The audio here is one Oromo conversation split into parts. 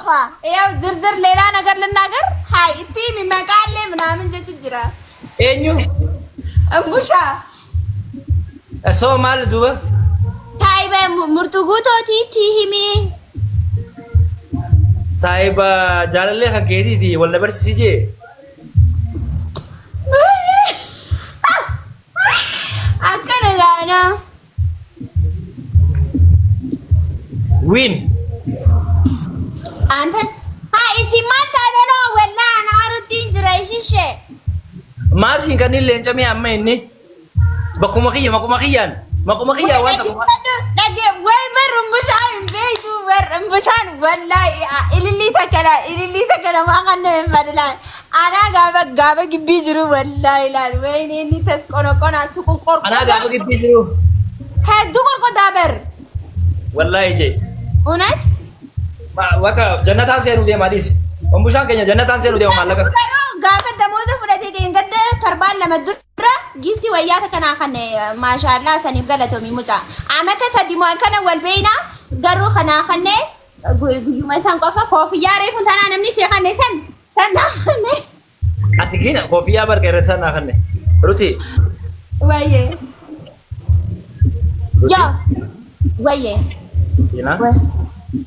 قفا يا زرزر ليلا نقر للنقر هاي التيمي ما قال لي من جت الجرا Eenyu? أمبوشا Soo maal duuba? تايبة مرتقوتو تيهمي Saahiba jaalallee kan keetiiti wal dabarsisii jee. أكنا غانا Win. أنت هاي سيما تادرو ولا أنا أروتين جرايشيشة Maasiin kan illee camee amma inni. Bakkuma kiyyaan. Bakkuma kiyyaa waan ta'u. لكن وين مرمبشان بيتو مرمبشان والله إللي تكلا ما قلنا من فضلان أنا قابا بيجرو والله لا وين إني تسكونو كنا سكون قرق Anaa gaafa giddii jiru. هدو قرق دابر Wallaahi jee. ونات Bakka jannataan seenuu deema adiis. Ombushaan keenya jannataan seenuu deema maallaqa. قابا دموزة فلتي دين قد تربان لما درة جيفتي وياك كنا خنة ما شاء الله سنيب قلتو ميموجا عمت سدي مو كنا والبينا قرو خنا خنة يوم سانقفا كوفي يا ريف أنا نمني سيخنة سن خنة Ati gina koofiyyaa barqeerressaa naa kanne. Ruti. ويه يا ويه Rutina.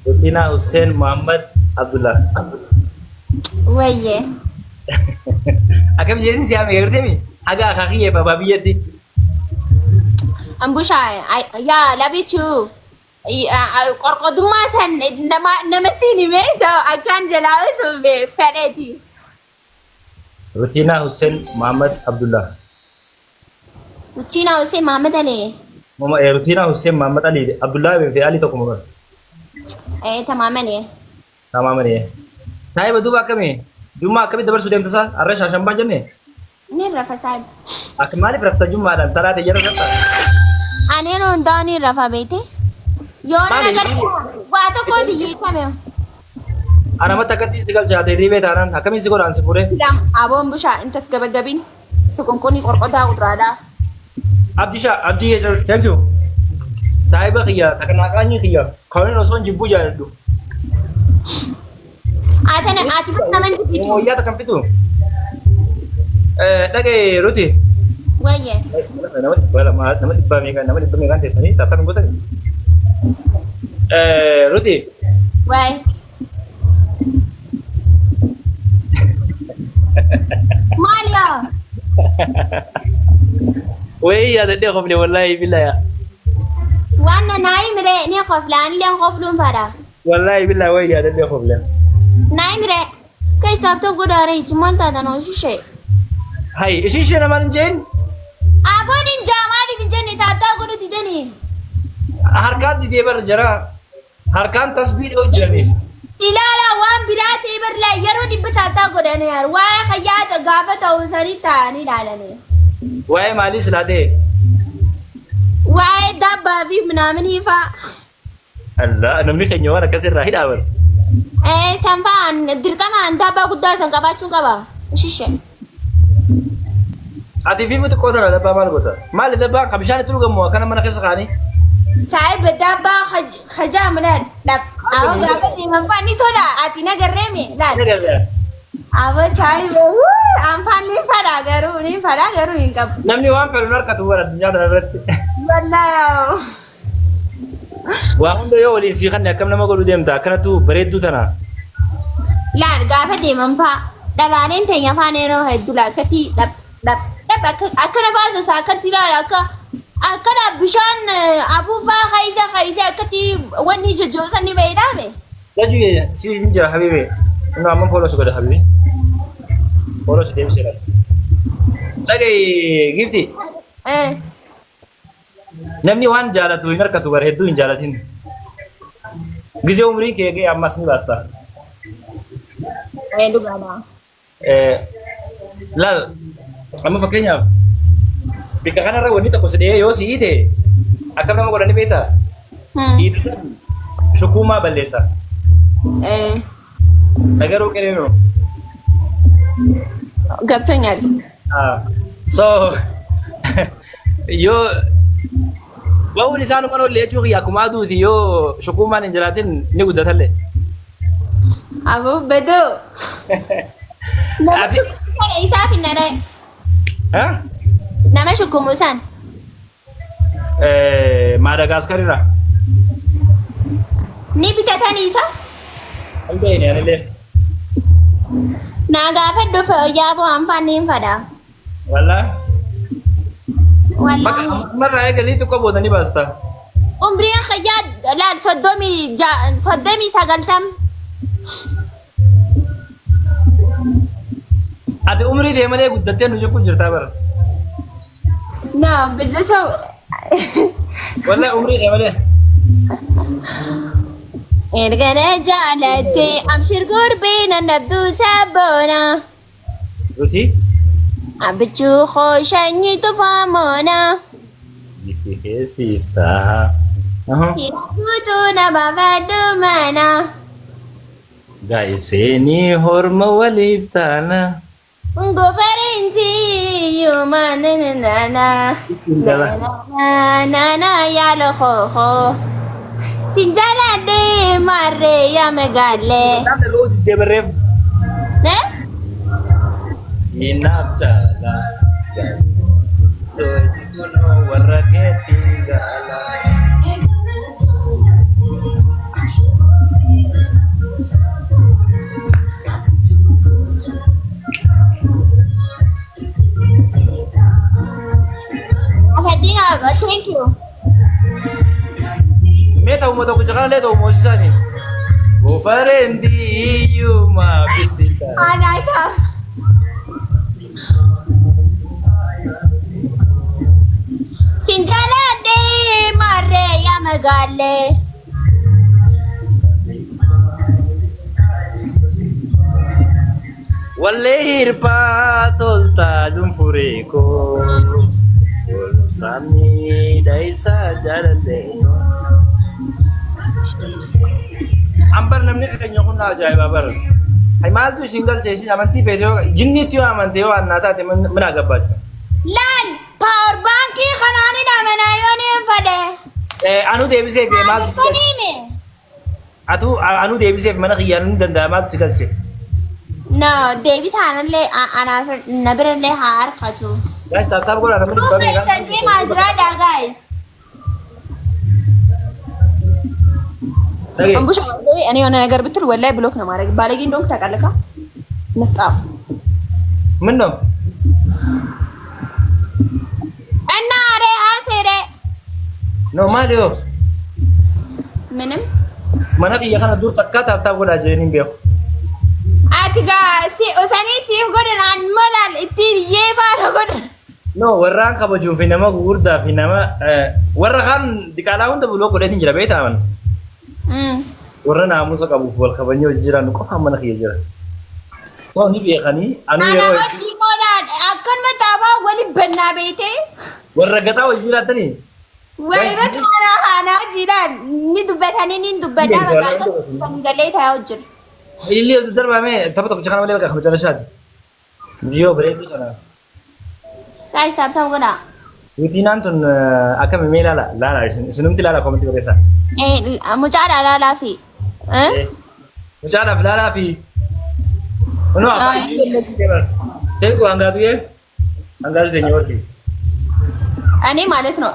Rutina Hussein Muhammad Abdullah. ويه Akkam jeetin si haame gartee mi? Haga akaakiyyeef abaa biyyatti. أمبوشاي يا لبيتو قرقدما سن نمتيني ميسو أكان جلاوسو بفريتي Rutina Hussein Muhammad Abdullah. وتينا وسي محمد علي Mama Rutina Hussein Muhammad Ali Abdullah bin fi Ali tokko mama. ايه تماما ايه Sama mani. Saahiba duuba akkami? Jummaa akkamitti dabarsuu deemta isaa? Har'a shaashambaa jenne? نين رفا سعد Akka maaliif rafta jummaadhaan talaate jara rafta? أنا نونداني رفا بيتي يونا مالي؟ نقر واتو كودي يكمل Ana mata akkatti si galchaate riibee taanaan akkamiin si godhaan si fuudhee? دام أبو أمبوشا انت سكبجبين سكون كوني قرقدا ورادا Abdii jechuudha. Thank you. Saahiba kiyya takanaaqaanyi kiyya kawin osoo hin jibbuu jaalladhu. أتنا أتبس نمن تبيتو Mooyyaa takkan fitu. Dhagee Ruti. ويه Nama dhibbaa meeqaan teessanii taphatan gootanii. Ruti. ويه ماليا Wayii yaadadhee qofne wallaahi billaa. وانا نايم رأني خفلان لين خفلون فدا Wallaahi billaa wayii yaadadhee qofne. نايم رأ كيف تبتو قدر رئيس مانتا دانو شيء Hai ishii ishee namaan hin jeen أبون إن جامعي في الجنة تاتا قدر تدني harkaan didee bara jara harkaan tasbii dhiyoo jiranii. سلالا وان براتي برلا يرو دي بتاتا قدر نيار واي خيات غابة أو سريتا نيلالني Waa'ee maalii silaatee? واي دابا في منامن هيفا Allah namni keenya waan akkasirraa hidhaabar. إيه سامفان دركمان دابا قدر سانكاباتشون كابا شيشة Ati fi mutu qootana dabbaa maal goota? Maali dabbaa ka bishaan itti dhugamu akkana mana keessa kaanii? سايب دابا خجا ملان لا أو غابة دي منفاني تولا أتينا قرمي لا أبو سايب أنفان لي فرا غرو إنكم Namni waan fedhu harkatu bara addunyaa kana irratti. والله Waa hunda yoo waliin sii kanne akkam nama godhu deemta akkanatu bareedduu tana. لا غافة دي منفا دلانين تيجي فانيرو هيدولا كتي دب أكنا فاز ساكتي لا أكنا بشان أبو فا خيسة كتي وني جوزني بيدامي Laju si hin jira habibi. Ina amma follow su godha habibi. Follow su deemsee laata. Dhagee gifti. إيه Namni waan jaalatu hin harkatu bara hedduu hin jaalatin. Gizee umrii kee ga'e ammas ni baasta. إيه دوغانا Laal amma fakkeenyaaf bika kanarra wanni tokko si dhiyee yoo si hiite akkam nama godhani beektaa? Hiitu sun shukuumaa balleessa. إيه Nagaruu qeneenu. ገብቶኛል So yoo Wawun isaanuma nolle jechuu kiyya akkuma aduuti yoo shukuumaan hin jiraatin ni guddatallee. Abu bedu. Nama syukumusan Isa finare. Ha? Nama syukumusan. Madagascar irraa. Ni bitatan Isa? Albeeni anillee. Na gaafadhu yaaboo anfaaniin fada. Wallaa. Wallahi. Marraa eegalii tokko boodanii baasta. Umriin khayyaa laal soddomii sagaltam. Ati umrii deemalee guddattee nu jechuun jirtaa bara. No, bizzisoo. Wallaa umrii deemalee. Ergana jaalattee abshir gurbeen annabduu sabboona. Ruti? Abbichuu khooshanyi tufaamoona. Bifi keessiiftaa. Hirkuutu nama faddumana. Gaa'iseenii horma waliif taana. Ngofariinti yuuma nanana. Nanana yaala khookoo. Sinjaaladhee maarree yaa magaalee. Namni loo diddee barreef. Inaaf jaala. Looji kunoo warra keetti gaala. Afadina, thank you. Mee ta'u uummata kucha kana lee ta'u moosisaanii. Gofareendi iyyumaa bisita. Anaaf. Sinjaaladhee maarree yaa magaalee. Wallee hirphaa toltaa dunfuree koo. Samii daayisaa jaalallee. Ambar namni keenya kun ajaa'ibaa bara. Hay maaltu isin galchee isin amantii feete yoo jinniitti yoo amante yoo annaa taate mina gabbaacha. Laal paawar baankii kanaanin amanaa yoo ni fade. Anu deebiseef maaltu si galche? Anu deebiseef mana kiyyaan ni danda'a maaltu si galche? No, deebisaanillee anaaf na birallee haa harkatu. Guys, taataaf godhaa namni dhibbaa meeqaa? Sanjii maajiraadha guys. Ambusha mazoi ani የሆነ ነገር ብትል ወላይ ብሎክ ነው ማድረግ ባለጌ እንደሆንክ ታውቃለህ ካ ነጣው ምን ነው እና አሬ አሴሬ ነው ማሊዮ ምንም mana kiyya kana dur takka taataaf godhaa jeeniin beeku. አትጋ ሲ ኦሳኒ ሲፍ ጎደናን ሞላል እቲ የፋራ ጎደና No, warraan kabajuu fi nama gurguddaa fi nama warra kaan diqaalaa hunda buloo godhatiin jira beektaa man. Warra naamusa qabuuf wal kabajanii hojii jiran qofaan mana kiyya jira. Soo ni beekanii anu yeroo hojii moodaan akkanuma taabaa wali bannaa beekte. warra gataa hojii jiraatanii. Wayira kana haanaa jiraan ni dubbatanii ni dubbataa kan galee taa'aa hojjetu. Ilillee oduu darbaamee tapha tokkicha kana malee bakka kabaja lashaati. Jiyyoo bareedduu kana. Guys, taphatan godhaa. Ruutiinaan tun akkami mee laala isinumti laala koomatti barreessaa. Mucaadhaa laalaa fi. Mucaadhaaf laalaa fi. Kunoo afaan ishee teeku hangaatu yee hangaatu teenya warri. እኔ ማለት ነው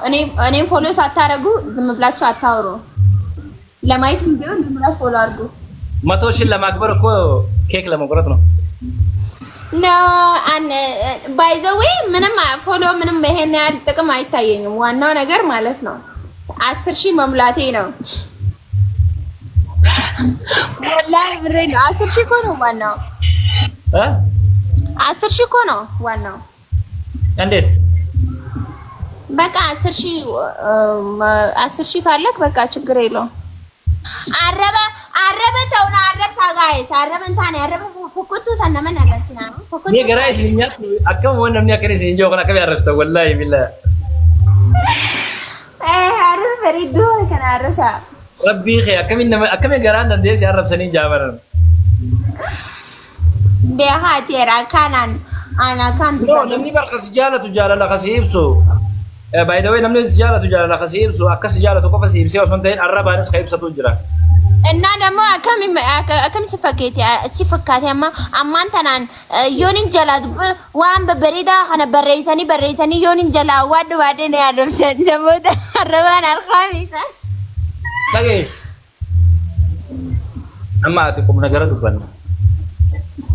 እኔም ፎሎ ሳታረጉ ዝም ብላችሁ አታውሩ። ለማየት ቢሆን ዝም ብላችሁ ፎሎ አድርጉ። 100,000 ለማክበር እኮ ኬክ ለመቁረጥ ነው። ኖ ባይ ዘ ዌይ ምንም ፎሎ ምንም ይሄን ያህል ጥቅም አይታየኝም። ዋናው ነገር ማለት ነው 10,000 መሙላቴ ነው። ወላሂ ብሬ ነው 10,000 እኮ ነው ዋናው። 10,000 እኮ ነው ዋናው። እንዴት በቃ 10,000 ካለክ በቃ ችግር የለውም። አረበ ተውና አረብሳ ጋይስ አረበን ታኔ አረበ ፉኩቱ ሰነመን አለስና ፉኩቱ ni garaa isininya akkam waan namni akka isin joo kana akka arrabsa wallahi billah arraba bariidu kana arrabsa rabbi khay akkamin garaan dandeessi arrabsanii jaabaran beekaa teera kanan ana kan no namni barqas jaalatu jaalala khasiibsu by the way namni jaalatu jaalala khasiibsu akkas jaalatu qofa siibsee osoo ta'in arrabaanis khaybsatu jira እና ደግሞ akkam si fakkaate ammaan tanaan yoon jalaa waan babbareedaa kana barreessanii yoon jalaa waadde ni adamsan saboota arrabaan harkaamisan. Dhagee. Amma ati qubna gara dubbanna.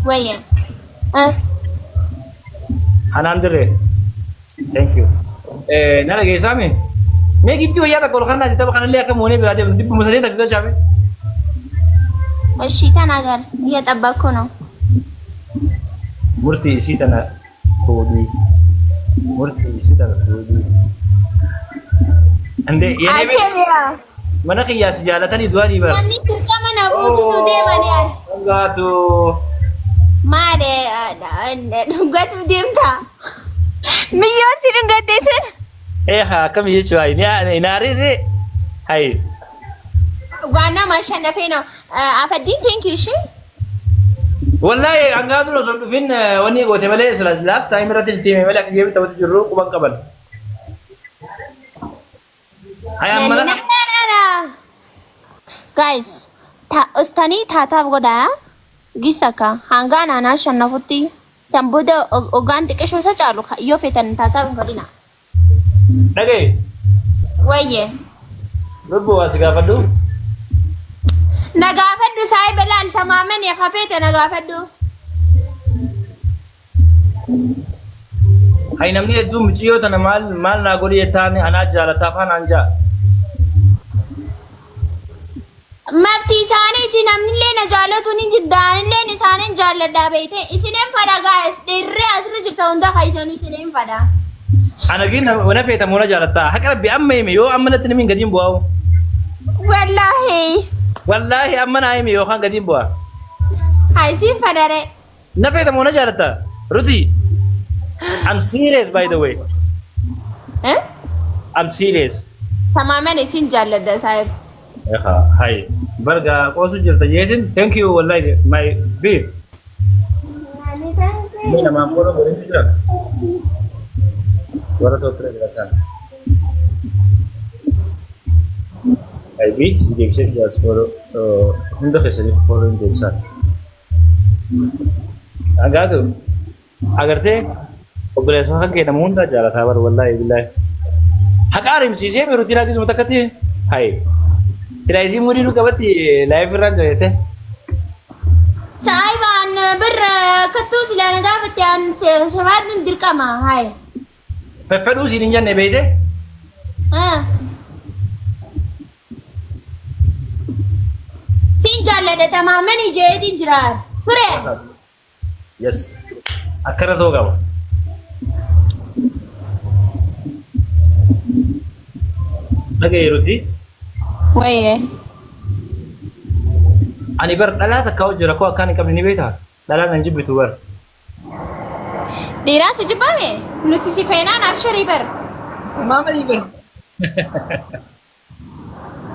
Wayya. Hanaan dirree. Thank you. Na dhageessaame. Mee giftii wayyaa takka ol kannaati tapha kanallee akka moonee biraa deemnu dhibbu musalee takka galchaame. እሺ ተናገር፣ እየጠበቅኩ ነው። ሙርቲ ሲተና ፎዲ ሙርቲ ሲተና ፎዲ እንዴ የኔ ቤት mana qiyyaas jaalatanii du'anii bara. Namni dirqama na buusisu deeman yaar. Dhugaatuu. Maale dhugaatuu deemta. Miyyoo si dhungatteessan. Akkam jechuudha inni hariirri hayi. Waanna maashannafee no afaddiin thank you shi. Wallahi angaatu no sun dhufin wanni goote malee last time irratti itti hime malee akka jeebi ta'utti jirru quban qaban. Hayi amma guys ustaanii taataaf godhaa gisaka hangaan aanaa shannafutti sambuuda ogaan xiqqishoo isa caalu yoo feetan taataaf godhina. Dhagee. Wayye. Lubbu waa si gaafadhu. Nagaafadhu saayii balaal tamaaman kafeete nagaafadhu. Hayi namni hedduu muciyyoo tana maal naa godhi jettaani anaa jaalataa afaan anjaa. Maftii isaaniiti namnillee na jaalatu ni jiddaanillee isaaniin jaalladhaa beekte isiniin fadha gaa'es dhirree asirra jirta hunda kaayisanu isiniin fadha. Anagin wana feetamuuna jaalataa haqa rabbi amma hime yoo amma natti namiin gadiin bu'aa. Wallaahi amma naa hime yookaan gadiin bu'aa. Haayisiin fadhare. Na feetamuuna jaalataa Ruti. I'm serious by the way. I'm serious. Tamaaman isin jaalladha saayib. Hi. Barga qosu jirta jeetin thank you wallahi my babe. Mina ma follow godin jira. Wara to tre dilatan. Ai bi dikse just follow hunda fesari follow insan. Agadu agarte obulesa hakke namunda jala thabar wallahi billahi. Hakarim sise merutina kis mutakati. Hai. Sila isi muri lu kabati live run joyete. Saiban ber katu sila nagafati an sebat dirkama hai. Fefedu sini janne bede. Sin jallada tamaman ije jirar. Fure. Yes. Akkana to gaba. Lagi Ruti. Wayye. Ani bar dala ta kawo jira ko akani kabni ni beta. Dala nan jibbitu bar. Dhiiraa si jibbame nuti si feenaan abshirii bar. Mama ni bar.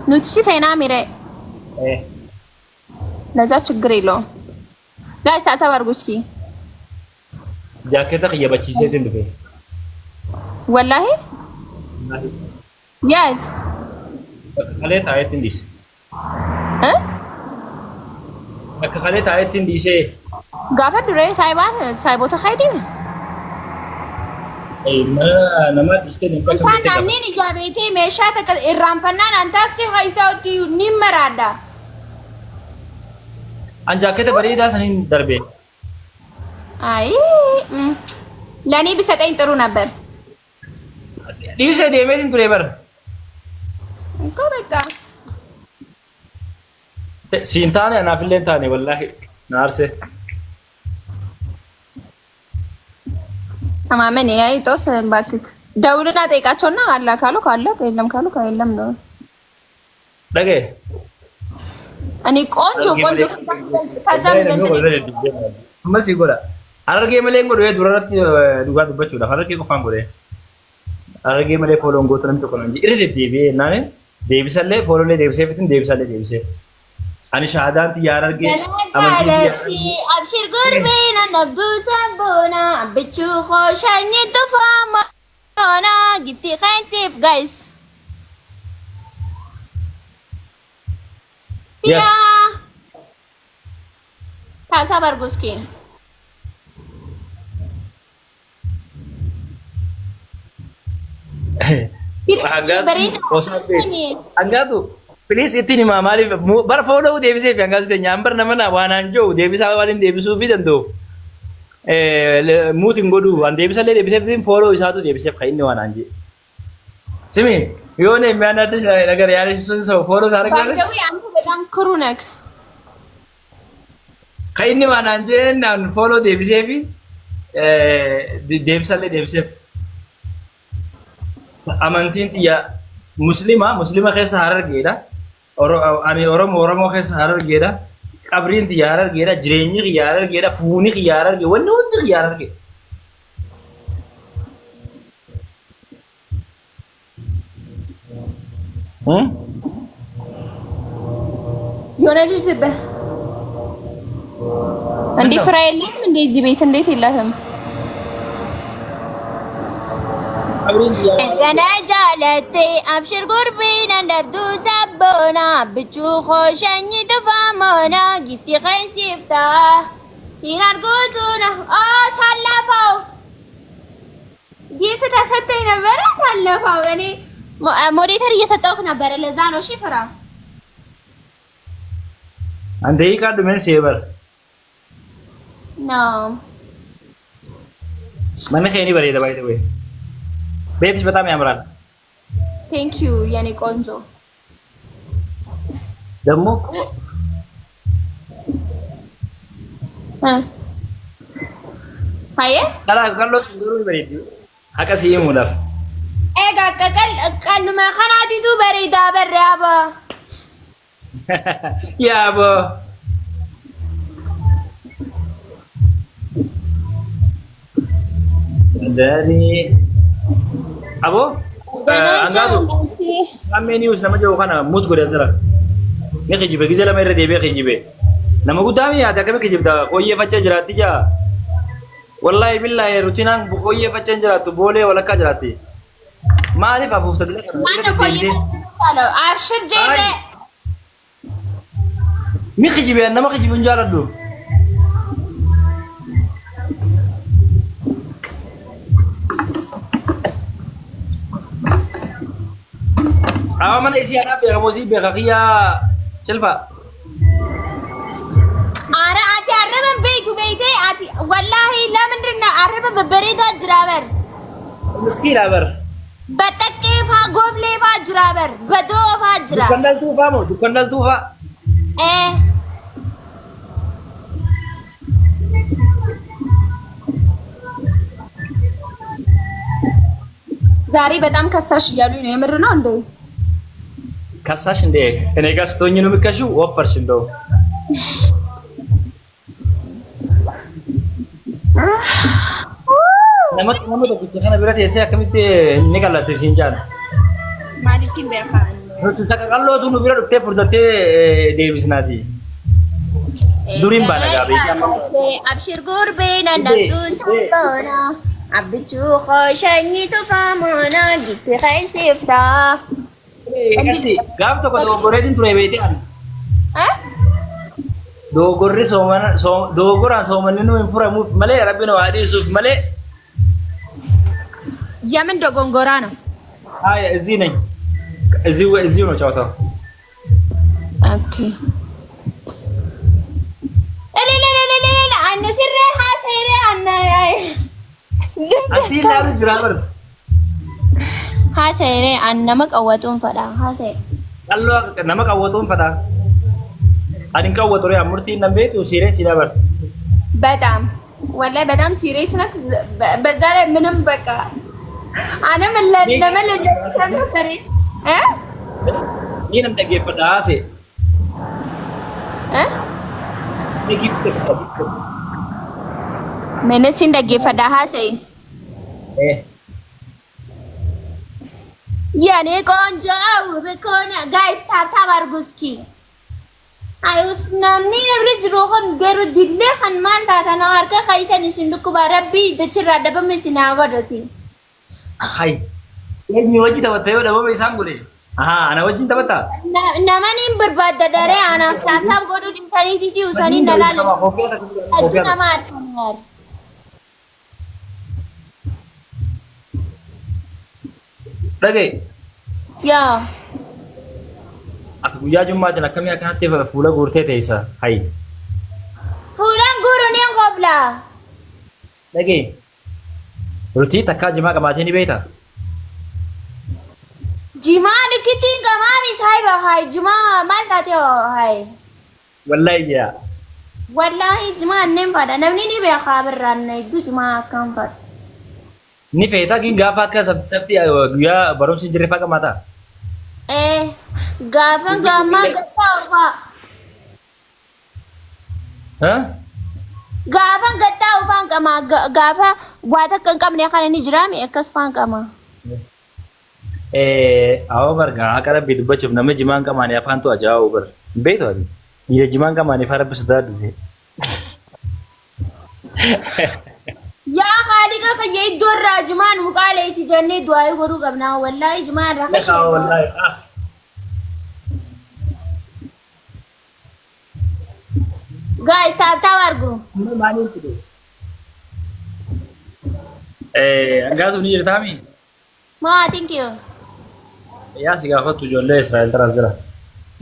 Nuti si feenaa mire. ለዛ ችግር የለውም። ጋይስ ታታ አድርጉ እስኪ። ጃኬታ ከየባቺ ዘት እንደ ወላሂ ያት ከሌት አይት እንዲስ ከሌት አይት እንዲስ ጋፈ ድሬ ሳይባን ሳይቦታ ኸይዲ nama diste ni kan nanni ni jabete meeshaa takka irraanfannaan antaksi haisautti ni marada an jaaketa bareedaa sanin darbe አይ ለኔ ቢሰጠኝ ጥሩ ነበር ዲሴ ደሜትን ቱሬ በር እኮ በቃ ሲንታኔ አናፍሌንታኔ ወላሂ ናርሴ ተማመን ያይ ጦስ ባክክ ደውልና ጠይቃቸውና አላ ካሉ ካለ የለም ካሉ ከየለም ነው ደገ እኔ ቆንጆ ከዛ ምን መሲ ጎዳ አረርጌ መሌን ጎዶ ዱራራት ዱጋ ዱበቹ ዳ አረርጌ ቆፋን ጎደ አረርጌ መሌ ፎሎን ጎተንም ተቆነ እንጂ ኢሬ ዴቪ ናኔ ዴቪሰለ ፎሎ ላይ ዴቪሰ ፍትን ዴቪሰለ ዴቪሰ አኒ ሻዳንት ያረርጌ አመንቲ አብሽር ጉርቤና ነብሳ ቦና ብቹ ኾሻኝ ተፋማ ሆና ጊፍቲ ኸንሲፍ ጋይስ Yes. يا تعتبر بوسكي Angatu, please itini mama ali bar follow debise fi angatu te nyambar na mana wana njo debisa walin debisu fi dando mutin godu an debisa le debise fi follow isatu debise khaini wana anje simi yone mana de nagar yare sun so follow sar gale ባይዘዊ አንተ በጣም ክሩ ነክ khaini wana anje nan follow debise fi debisa le debise amantiin ya muslima keessa harargeedha ani oromoo keessa harargeedha qabriin xiyya harargeedha jireenyi xiyya harargeedha fuuni xiyya hararge wanni hundi xiyya hararge የሆነ ልጅ ዝም እንዴ ፍራ የለም እንዴ እዚህ ቤት እንዴት የለህም أنا جالتي أبشر قربين ندبدو سبونا بتشو خوشني تفهمونا جفتي خين سيفتا هنا رقوتونا سلفو جيت تستي نبرا سلفو يعني موريتر يستوك نبرا لزانو شفرا عندي كارد من سيبر No mana خيني بريدة by the way ቤትሽ በጣም ያምራል Thank you يعني ቆንጆ ደግሞ አየ ቀሎ ዙሩ በሬዲ አቀስ ይሙላፍ ኤጋ ቀልማ ኸናቲቱ በሬዳ በራባ ያቦ dari abo angatu kami news nama jauh kana mut gode zara ne kijibe gizela mere debe kijibe nama gudami ada kami kijibda koye facha jirati ja wallahi billahi rutinan koye facha jiratu bole wala ka jirati maarif afu tadle mana koye alo abshir jere mi kijibe nama kijibun jaradu mana isi ada be kamu sih be kakia selva ara ati arraban beitu beite ati wallahi la mindna arraban beberita jraber miskin abar batakke fa gofle fa jraber bado fa jra dukandal tufa ዛሬ በጣም ከሳሽ እያሉኝ ነው የምር ነው እንዴ ከሳሽ እንዴ እኔ ጋር ስትሆኝ ነው የምትከሺው ወፈርሽ እንደው nama tokko kana biratti eessee akkamitti inni qallatte siin jaan maaliifin beekan nuti takaqallootu nu bira dhuftee furdattee deebisnaati duriin baana gaabee abshir gurbeen annabdu sabboona abbichuu khooshanyitu faamona gitti qaysiifta Kasti gaaf tokko dogoggoreetiin ture beekte ani dogoggorri dogoggoraan soomanni nu hin furamuuf malee rabbi nu haa dhiisuuf malee የምን ዶጎንጎራ ነው አይ እዚህ ነኝ እዚሁ ነው ጨዋታው ኦኬ ለለለለለ አነ ሲረ ሐሰይረ አነ አሲል ያሉ ጅራበር ሐሰይረ አነ መቀወጡን ፈዳ ሐሰይ ቀሎ ነመቀወጡን ፈዳ አዲን ቀወጡ ያ ሙርቲ ነምቤቱ ሲሪየስ ይዳበር በጣም ወላሂ በጣም ሲሪየስ ነክ በዛ ላይ ምንም በቃ أنا من لما سنة بري مين متجي فداسة نجيب من سين دقي فداسة يعني كونجو بكون guys تاب أرجوسكي أيوس نامني نبرج روحن غير دلله خن مان تاتا نارك خايسة نسندك بربي دشرا دبا مسنا ورثي Hai, ini wajib dapat tahu dapat misam boleh. Ana wajjin taphatta. Namani barbaadda daree anaaf taataaf godhuu dhimtanii fi usanii dalaala. Hajji nama argamu. Dhagee. Yaa. Akka guyyaa Jummaatiin akkamii akkanatti fuula guurtee teessa hayi. Fuulaan guuru ni qofla. Dhagee. Rutii takkaa jimaa qabaatee ni beektaa? Jimaa nikittiin qamaami saayiba hayi jimaa maal taate hayi. Wallahi jira. Wallahi jimaa anneen fadha namni ni beekaa birraan hedduu jimaa akkam fadha. Ni feetaa kin gaafa akka safti guyyaa barumsi jirre faa qamaata. Gaafa gaammaa gaddaa ufaa. Gaafa gaddaa ufaan qamaa gaafa waa takka hin qabne kana ni jiraame akkas faan qamaa. Awa barga akara bitu bachuuf namni jimaan qamaanii afaan tu ajaa'ibu bar. Beektu ati. Dhiira jimaan qamaanii fara bisataa dhufe. Yaa haaliqa kan iddoo irraa jimaan muqaalee itti jennee du'aa godhuu qabna wallahi jimaan irraa Leqa wallahi. Guys, taap argu. Angatu ni jirtaa mi? Ma, thank you. Yaa si gaafatu ijoollee Israa'el taraas jira.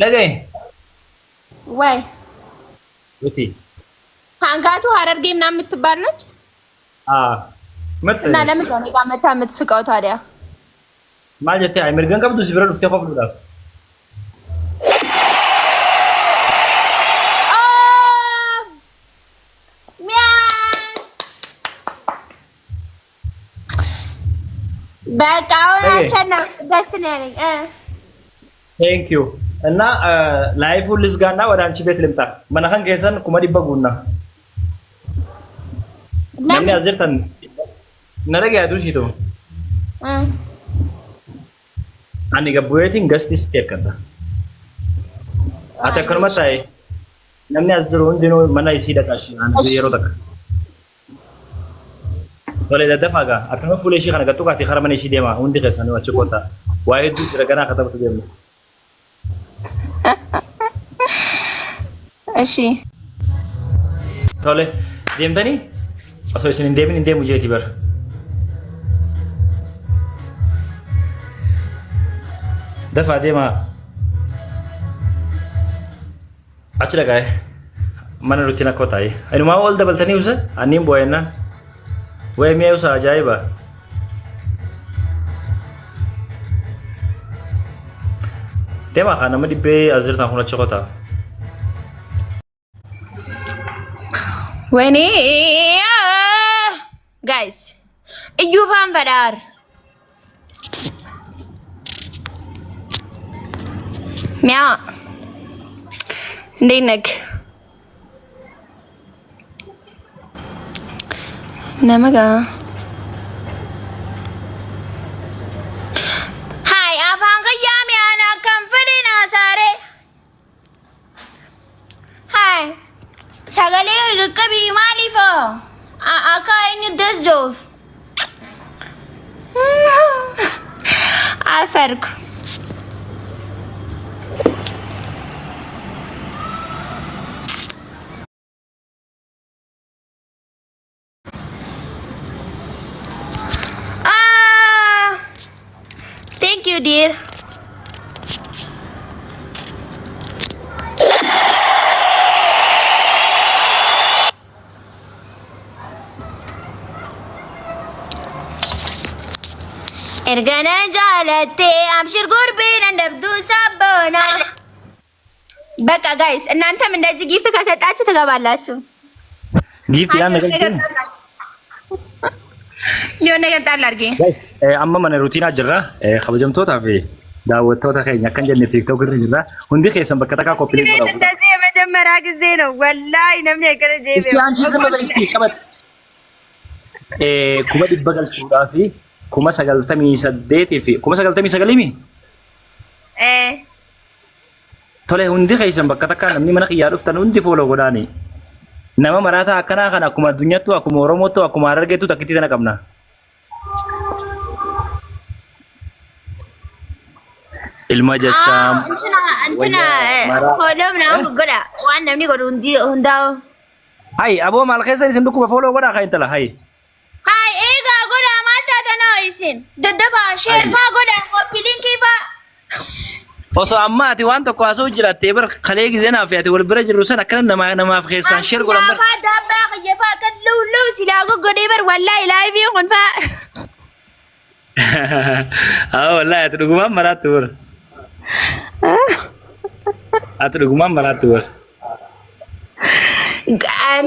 Dhagee. Way. Wuti. Hangaatu Harargee ምናምን የምትባል ነች እና ለምንድን ነው ጋር መታ የምትስቀው ታዲያ? ማል ጀቴ አይ መርገን ቀብዱ ሲብረ ዱፍቴ ቆፍ ዱዳ በቃ አሁን አሸናፊ ደስ ነው ያለኝ ቴንክ ዩ እና ላይፉን ልዝጋና ወደ አንቺ ቤት ልምጣ መናኸን ከሰን ኩመዲ በጉና ለምን ያዝርተን ነረጋ ያዱሽቶ ani gabbuyeetiin gastis teekkata ati akkanuma ta'e namni as jiru hundinuu mana isii dhaqaashi yeroo takka tole daddafaa gaa akkuma fuula ishii kana gattuu kaatee kara mana ishii deema hundi keessanii achi koota waa hedduu jira ganaa akka taphatu deemnu. Eshi. Tole deemtanii osoo isin hin deemin hin deemu jeeti bara. Dafaa deemaa achi dhaqaa'e mana rutiin akka taa'e inumaa ol dabaltanii usa anniin boo'ennaan wayi mi'a usa ajaa'iba deemaa kaa nama dhibbee as jirtan kun achi qotaa ወይኔ ጋይስ እዩፋን ፈዳር ሚያ እንዴት ነህ? ነመጋ ሃይ አፋን ቀያም ያና ከንፈዴና ሳሬ ሃይ ሰገሌ ልቅቢ ማሊፎ አካይን ደስጆፍ አፈርኩ Thank you, dear. Ergana jalate amshir gurbin እንደብዱ ሳቦና በቃ ጋይስ እናንተም እንደዚህ ጊፍት ከሰጣችሁ ትገባላችሁ። ጊፍት ያን ነገር የሆነ ነገር ጣል አድርጌ amma mana ruutiinaa jirra kabajamtootaa fi daawwattoota keenya akkan jenne tiiktook irra jirra hundi keessan bakka takkaa koppilee godhamu. እንደዚህ የመጀመሪያ ጊዜ ነው ወላሂ ነምን ያገረ ጄቤ እስቲ አንቺ ዝም በይ እስቲ ቀበጥ kuma dhibba galchuudhaa fi kuma 98 fi kuma 99 tole hundi keessan bakka takkaa namni mana kiyyaa dhuftan hundi fooloo godhaani nama maraataa akkanaa kana akkuma addunyaattu akkuma oromootti akkuma harargeettu takkitti tana qabna. ilma jechaa Antena follow na goda waan namni godhu hundaa. hay aboo maal keessa isin dhukkuba follow godhaa kan intala hay Hai eega goda maata tanoo isin daddafa share faa goda copy link faa. osoo amma ati waan tokko haasoo jiraattee bar kalee gizee naaf ati wal bira jirru san akkana namaaf keessaan share godhan bar Faa dabbaa xiyyeeffaa kan luluu silaa goggodee bar wallaahi laayivii kun faa. wallahi ati dhugumaan maraattu bar ati dhugumaan maraattu bar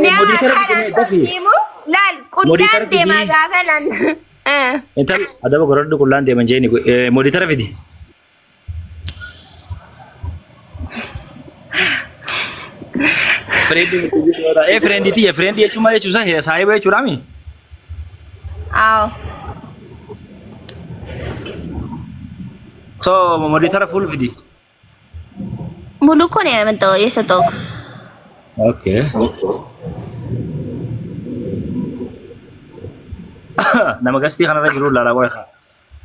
Miyaa kana sasiimu laal qullaan deemaa gaafa lan. intal adaba gorodhu qullaan deeman jeeni mooditara fidi friend iti ya friend jechuun maal jechuusa saahiba jechuudhaami Aw. so mooditara full fidi Mulu ko na naman to, yes to. okay nama gastii kanarra jiru laalaa qoe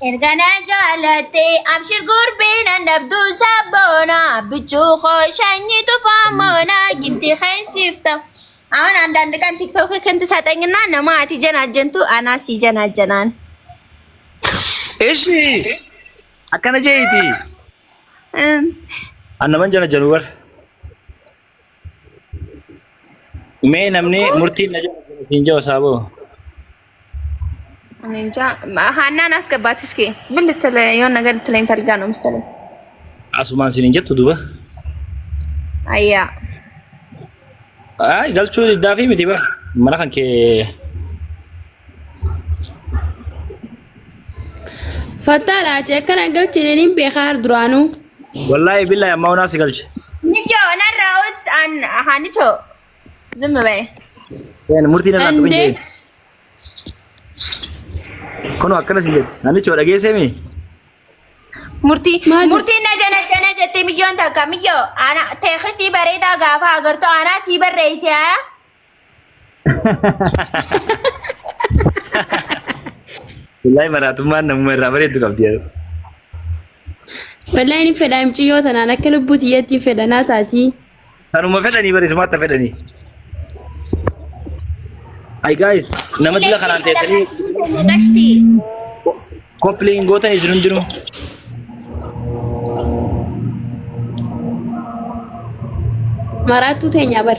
Ergana jaalate abshir gurbina nabdu sabona bichuu khooshanyi tufaamona gifti kheensifta. Awan andan kan TikTok kan tisatengna nama ati janaajantu ana si janaajanaan. ishi akkana jeeti annaman jana janubar mee namni murtiin na jana hinjoo saabo Ninja, Hanan asgabat iski. Bilitele yon nagar telain fargano misale. asumaan sinin jettu duba Ayya. ay galchuu daafi miti bar mana kan kee Fattaadhaati akkana galchiniin beekaar duraanuu. wallahi billahi amma unaasi galche Nijo narraus an hanicho. Zumbe. murtiin irraa tuqin Ande jee kono akkana sin jetti nani choo dhageessemi Murti Maal murti na jana jette milyon takka milyo ana teexisti bareedaa gaafa agartu ana si barreesse aya. wallahi maraatummaan namuma irraa bareeddu qabdi jedhu wallahi ni fedha himciyyoo tanaan akka lubbuu tiyyatti fedhanaa taati. kanuma fedhanii bareedumaatti fedhanii ay guys nama dila kanaan teessanii Gashti. kompliin gootan isin hundinuu Maraattuu teenya bar.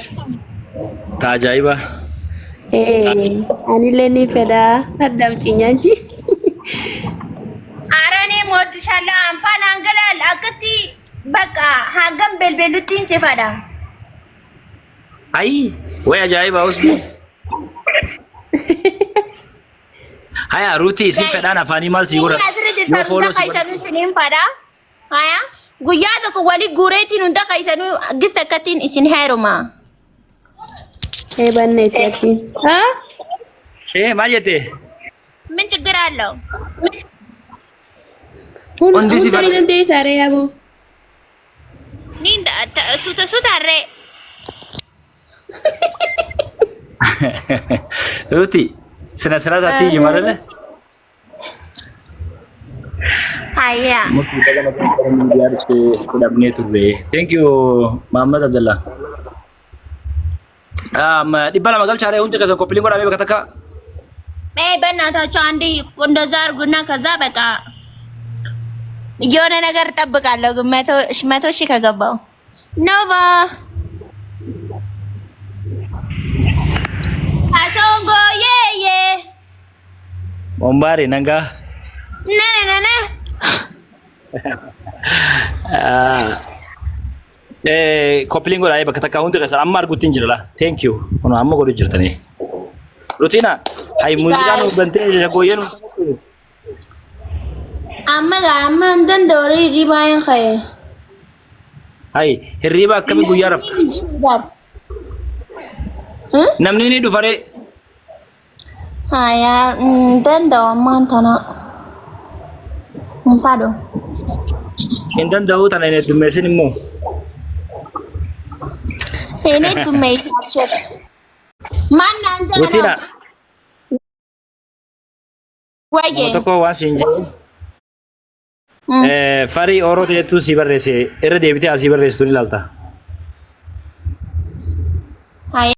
taajaa'iba Anillee ni fedha addamci nyaanchi. Arane modishala amfan angalal akati baka hagam belbelutin sefada. ay way ajaa'iba usni haya ruuti isin fedhaan afaanii maal sii godha yoo fooloo si godha kaisanu sinin pada. Haya guyyaa tokko wali guureetiin hunda kaisanu gista katiin isin heeruma. Banneeti absiin. Haa? maal jette Min ችግር አለው? Hundi si Hundi danda'e saaree yaaboo. Ni suuta suutarre. ruuti sina siraasaatti iyyuu malee Haya. murtii daga nama miidiyaa dhufee kudhabnee turre thank you Muhammad Abdallah dhibba lama galchaaree hundi keessan koppiliin godhamee bakka takka በእናታቸው አንዴ እንደዛ አድርጉና ከዛ በቃ የሆነ ነገር እጠብቃለሁ። ግን መቶ ሺህ ከገባው ኖቫ አሶንጎ የየ Ombaari nanga ነነነነ koppiliin godhamee bakka takka hundi keessan amma arguutti hin jirala thank you kun amma godhu jirtanii rutina ay muuziqaan ubbantee gooyyeen amma እንትን ዶሪ ሪባይን ኸየ ay hirriba akkamii guyyaa rafta namni ni dhufare ሀያ እንደንደው ማንተና እንሳዶ hin danda'u tana hin heddummeessin immoo እኔ ቱሜይታቸው ማን አንተ rutina ወየ tokko waan siin jedhu Farii Orootoo jettuu si barreesse irra deebitee asii barreessitu ni ilaalta. Hai.